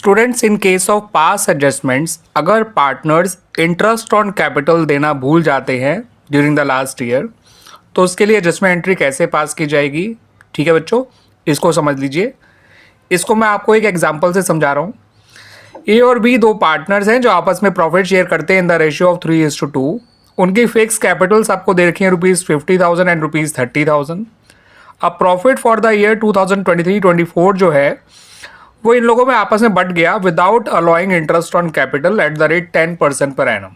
Students, in case of pass adjustments, अगर partners interest on capital देना भूल जाते हैं ड्यूरिंग द लास्ट ईयर, तो उसके लिए एडजस्टमेंट एंट्री कैसे पास की जाएगी। ठीक है बच्चों, इसको समझ लीजिए। इसको मैं आपको एक एग्जांपल से समझा रहा हूँ। ए और बी दो पार्टनर्स हैं जो आपस में प्रॉफिट शेयर करते हैं इन द रेशियो ऑफ 3:2। उनकी फिक्स कैपिटल्स आपको दे रखी है ₹50,000 एंड ₹30,000। अब प्रॉफिट फॉर द ईयर 2023-24 जो है वो इन लोगों में आपस में बट गया without allowing interest on capital at the rate 10% per annum.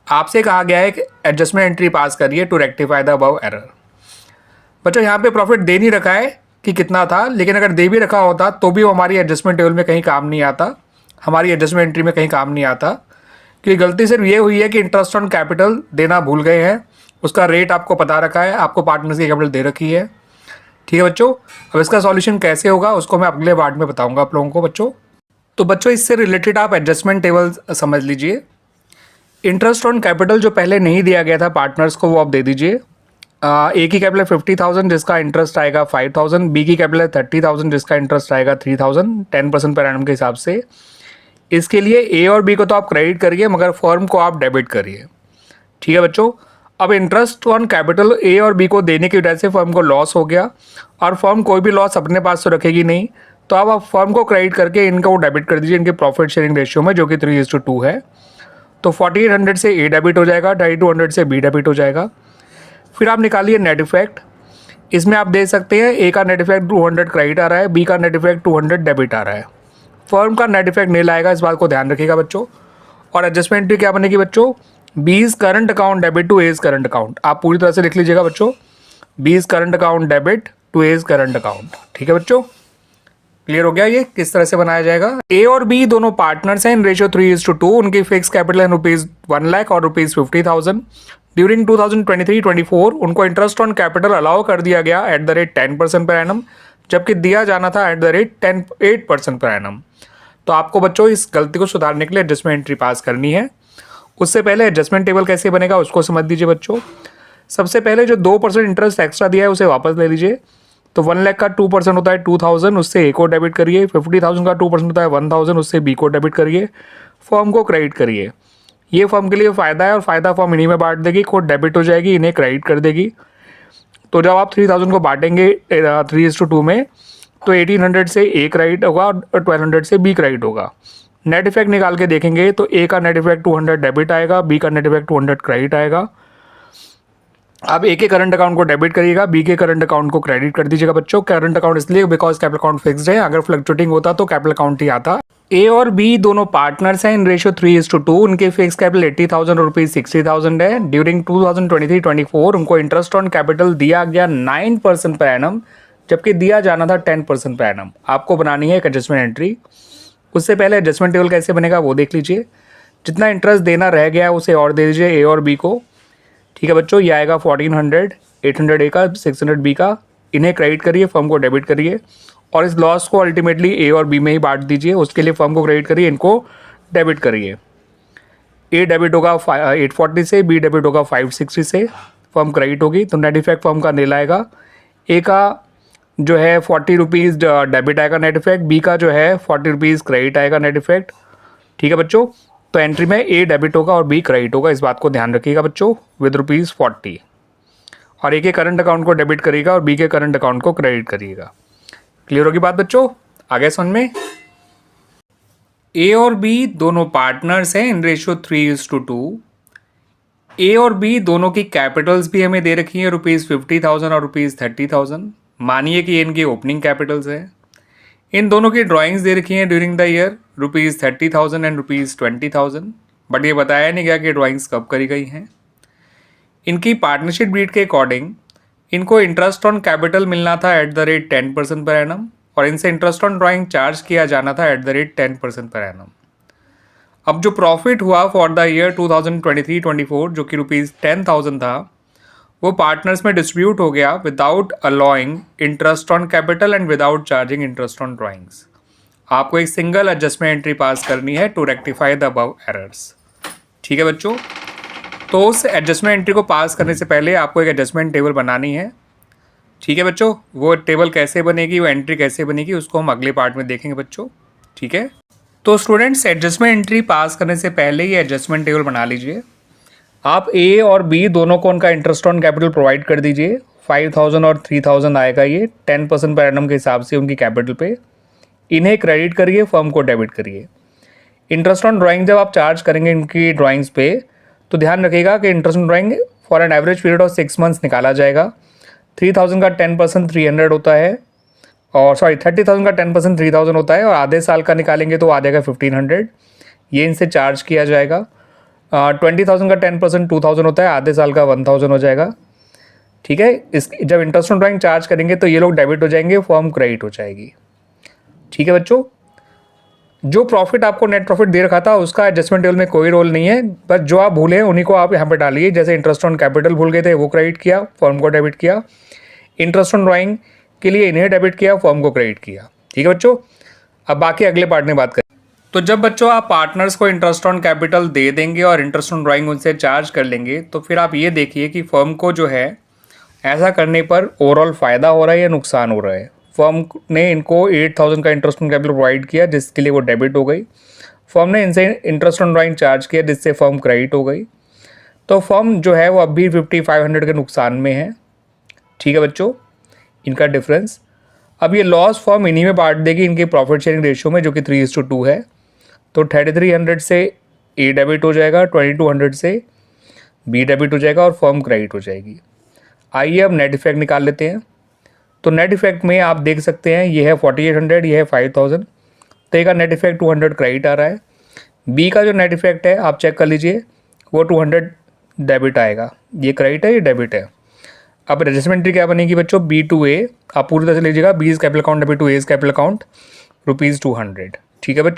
आपसे कहा गया है कि एडजस्टमेंट एंट्री पास करिए to rectify the above error. बच्चों, यहाँ पे प्रॉफिट दे नहीं रखा है कि कितना था, लेकिन अगर दे भी रखा होता तो भी वो हमारी एडजस्टमेंट टेबल में कहीं काम नहीं आता, हमारी एडजस्टमेंट एंट्री में कहीं काम नहीं आता। क्योंकि गलती सिर्फ ये हुई है कि इंटरेस्ट ऑन कैपिटल देना भूल गए हैं, उसका रेट आपको पता रखा है, आपको पार्टनर्स की कैपिटल दे रखी है। ठीक है बच्चों, अब इसका सॉल्यूशन कैसे होगा उसको मैं अगले पार्ट में बताऊंगा आप लोगों को बच्चों। तो बच्चों, इससे रिलेटेड आप एडजस्टमेंट टेबल समझ लीजिए। इंटरेस्ट ऑन कैपिटल जो पहले नहीं दिया गया था पार्टनर्स को, वो आप दे दीजिए। ए की कैपिटल 50,000 जिसका इंटरेस्ट आएगा 5,000, बी की कैपिटल 30,000 जिसका इंटरेस्ट आएगा 3,000, 10% पर एनम के हिसाब से। इसके लिए ए और बी को तो आप क्रेडिट करिए, मगर फर्म को आप डेबिट करिए। ठीक है बच्चों, अब इंटरेस्ट ऑन कैपिटल ए और बी को देने की वजह से फर्म को लॉस हो गया, और फर्म कोई भी लॉस अपने पास तो रखेगी नहीं, तो अब आप फर्म को क्रेडिट करके इनका वो डेबिट कर दीजिए इनके प्रॉफिट शेयरिंग रेशियो में, जो कि 3:2 है। तो 4800 से ए डेबिट हो जाएगा, 3200 से बी डेबिट हो जाएगा। फिर आप निकालिए नेट इफेक्ट। इसमें आप दे सकते हैं ए का नेट इफेक्ट 200 क्रेडिट आ रहा है, बी का नेट इफेक्ट 200 डेबिट आ रहा है। फर्म का नेट इफेक्ट नहीं लाएगा, इस बात को ध्यान रखिएगा बच्चों। और एडजस्टमेंट क्या बनेगी बच्चों, B's current account debit to A's current account. आप पूरी तरह से लिख लीजिएगा बच्चों, B's current account debit to A's current account. ठीक है बच्चों, क्लियर हो गया ये किस तरह से बनाया जाएगा। ए और बी दोनों पार्टनर्स हैं इन रेशियो 3:2। उनकी फिक्स कैपिटल है ₹1 लाख और ₹50,000। ड्यूरिंग 2023-24 उनको इंटरेस्ट ऑन कैपिटल अलाउ कर दिया गया at the rate 10% per annum, जबकि दिया जाना था at the rate 8% per annum. तो आपको बच्चों इस गलती को सुधारने के लिए एडजस्टमेंट एंट्री पास करनी है। उससे पहले एडजस्टमेंट टेबल कैसे बनेगा उसको समझ दीजिए बच्चों। सबसे पहले जो 2% इंटरेस्ट एक्स्ट्रा दिया है उसे वापस ले लीजिए। तो 1 लाख का 2% होता है 2,000, उससे ए को डेबिट करिए। 50,000 का 2% होता है 1,000, उससे बी को डेबिट करिए। फर्म को क्रेडिट करिए। ये फर्म के लिए फ़ायदा है, और फ़ायदा फर्म इन्हीं में बांट देगी, खुद डेबिट हो जाएगी, इन्हें क्रेडिट कर देगी। तो जब आप 3,000 को बांटेंगे 3:2 में, तो 1,800 से ए क्रेडिट होगा और 1,200 से बी क्रेडिट होगा। नेट इफेक्ट निकाल के देखेंगे तो ए का नेट इफेक्ट 200 डेबिट आएगा, बी का नेट इफेक्ट 200 क्रेडिट आएगा। अब ए के करंट अकाउंट को डेबिट करिएगा, बी के करंट अकाउंट को क्रेडिट कर दीजिएगा बच्चों। करंट अकाउंट इसलिए बिकॉज कैपिटल अकाउंट फिक्स्ड है, अगर फ्लक्चुएटिंग होता तो कैपिटल अकाउंट ही आता। ए और बी दोनों पार्टनर्स हैं इन रेशियो 3:2। उनके फिक्स कैपिटल 80,000 और ₹60,000 है। ड्यूरिंग 2023-24 उनको इंटरेस्ट ऑन कैपिटल दिया गया 9% पर एनम, जबकि दिया जाना था 10% पर एनम। आपको बनानी है एक एडजस्टमेंट एंट्री। उससे पहले एडजस्टमेंट टेबल कैसे बनेगा वो देख लीजिए। जितना इंटरेस्ट देना रह गया है उसे और दे दीजिए ए और बी को। ठीक है बच्चों, ये आएगा 1400, 800 ए का, 600 बी का। इन्हें क्रेडिट करिए, फर्म को डेबिट करिए, और इस लॉस को अल्टीमेटली ए और बी में ही बांट दीजिए। उसके लिए फर्म को क्रेडिट करिए, इनको डेबिट करिए। ए डेबिट होगा 840 से, बी डेबिट होगा 560 से, फर्म क्रेडिट होगी, तो नेट इफेक्ट फर्म का नील आएगा। ए का जो है ₹40 डेबिट आएगा नेट इफेक्ट, बी का जो है ₹40 क्रेडिट आएगा नेट इफेक्ट। ठीक है बच्चों, तो एंट्री में ए डेबिट होगा और बी क्रेडिट होगा, इस बात को ध्यान रखिएगा बच्चों, विद ₹40। और ए के करंट अकाउंट को डेबिट करिएगा और बी के करंट अकाउंट को क्रेडिट करिएगा। क्लियर होगी बात बच्चों, आगे समझ में। ए और बी दोनों पार्टनर्स हैं इन रेशियो 3:2। ए और बी दोनों की कैपिटल्स भी हमें दे रखी है ₹50,000 और ₹30,000। मानिए कि इनकी ओपनिंग कैपिटल्स है। इन दोनों की ड्राइंग्स दे रखी हैं during the year ₹30,000 and ₹20,000, but ये बताया नहीं गया कि ड्राइंग्स कब करी गई हैं। इनकी पार्टनरशिप डीड के अकॉर्डिंग इनको इंटरेस्ट ऑन कैपिटल मिलना था at the rate 10% per annum, और इनसे इंटरेस्ट ऑन ड्राइंग चार्ज किया जाना था at the rate 10% per annum. अब जो प्रॉफिट हुआ फॉर द ईयर 2023-24 जो कि ₹10,000 था, वो पार्टनर्स में डिस्ट्रीब्यूट हो गया without allowing interest on capital and without charging interest on drawings. आपको एक सिंगल एडजस्टमेंट एंट्री पास करनी है to rectify the above errors. ठीक है बच्चों, तो उस एडजस्टमेंट एंट्री को पास करने से पहले आपको एक एडजस्टमेंट टेबल बनानी है। ठीक है बच्चों, वो टेबल कैसे बनेगी, वो एंट्री कैसे बनेगी, उसको हम अगले पार्ट में देखेंगे बच्चों। ठीक है। तो स्टूडेंट्स एडजस्टमेंट एंट्री पास करने से पहले ये एडजस्टमेंट टेबल बना लीजिए। आप ए और बी दोनों को उनका इंटरेस्ट ऑन कैपिटल प्रोवाइड कर दीजिए। 5,000 और 3,000 आएगा ये 10% पर एनम के हिसाब से उनकी कैपिटल पे। इन्हें क्रेडिट करिए, फर्म को डेबिट करिए। इंटरेस्ट ऑन ड्राइंग जब आप चार्ज करेंगे इनकी ड्राइंग्स पे तो ध्यान रखिएगा कि interest on drawing for an average period of 6 months निकाला जाएगा। 3,000 का 10% 300 होता है, और 30,000 का 10% 3,000 होता है, और आधे साल का निकालेंगे तो आधे का 1,500 ये इनसे चार्ज किया जाएगा। 20,000 का 10% 2,000 होता है, आधे साल का 1,000 हो जाएगा। ठीक है, इस जब इंटरेस्ट ऑन ड्राइंग चार्ज करेंगे तो ये लोग डेबिट हो जाएंगे, फॉर्म क्रेडिट हो जाएगी। ठीक है बच्चों, जो प्रॉफिट आपको नेट प्रॉफिट दे रखा था उसका एडजस्टमेंट टेबल में कोई रोल नहीं है, बस जो आप भूले हैं उन्हीं को आप यहाँ पे डालिए। जैसे इंटरेस्ट ऑन कैपिटल भूल गए थे वो क्रेडिट किया, फॉर्म को डेबिट किया। इंटरेस्ट ऑन ड्राइंग के लिए इन्हें डेबिट किया, फॉर्म को क्रेडिट किया। ठीक है बच्चों, अब बाकी अगले पार्ट में बात करें। तो जब बच्चों आप पार्टनर्स को इंटरेस्ट ऑन कैपिटल दे देंगे और इंटरेस्ट ऑन ड्राइंग उनसे चार्ज कर लेंगे तो फिर आप ये देखिए कि फर्म को जो है ऐसा करने पर ओवरऑल फ़ायदा हो रहा है या नुकसान हो रहा है। फर्म ने इनको 8,000 का इंटरेस्ट ऑन कैपिटल प्रोवाइड किया जिसके लिए वो डेबिट हो गई। फर्म ने इनसे इंटरेस्ट ऑन ड्राइंग चार्ज किया जिससे फर्म क्रेडिट हो गई। तो फर्म जो है वो अब भी 5,500 के नुकसान में है। ठीक है बच्चों, इनका डिफरेंस अब ये लॉस फर्म इन्हीं में बांट देगी इनके प्रॉफिट शेयरिंग रेशियो में, जो कि 3:2 है। तो 3,300 से ए डेबिट हो जाएगा, 2,200 से बी डेबिट हो जाएगा और फर्म क्रेडिट हो जाएगी। आइए अब नेट इफेक्ट निकाल लेते हैं। तो नेट इफेक्ट में आप देख सकते हैं ये है 4,800, ये है 5,000, तो ए का नेट इफेक्ट 200 क्रेडिट आ रहा है। बी का जो नेट इफेक्ट है आप चेक कर लीजिए, वो 200 डेबिट आएगा। ये क्रेडिट है, ये डेबिट है। अब एडजस्टमेंट एंट्री क्या बनेगी बच्चों, बी टू ए, आप पूरी तरह से लीजिएगा। B is capital account debit to A is capital account ₹200। ठीक है बच्चों।